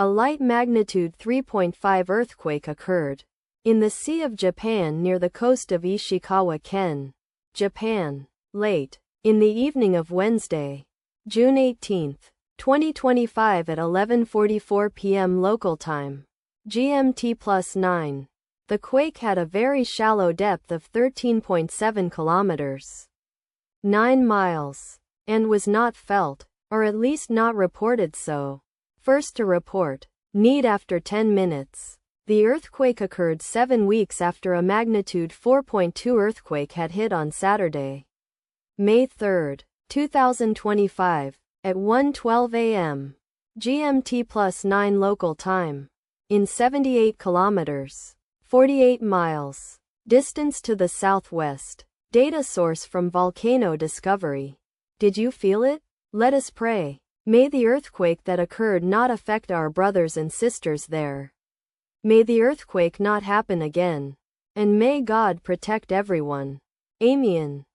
A light magnitude 3.5 earthquake occurred in the Sea of Japan near the coast of Ishikawa-ken, Japan, late in the evening of Wednesday, June 18, 2025 at 11:44 p.m. local time, GMT+9. The quake had a very shallow depth of 13.7 kilometers, 9 miles, and was not felt, or at least not reported so. First to report need after 10 minutes. The earthquake occurred 7 weeks after a magnitude 4.2 earthquake had hit on Saturday, May 3, 2025, at 1:12 a.m. GMT+9 local time, in 78 kilometers, 48 miles, distance to the southwest. Data source from Volcano Discovery. Did you feel it? Let us pray. May the earthquake that occurred not affect our brothers and sisters there. May the earthquake not happen again. And may God protect everyone. Amen.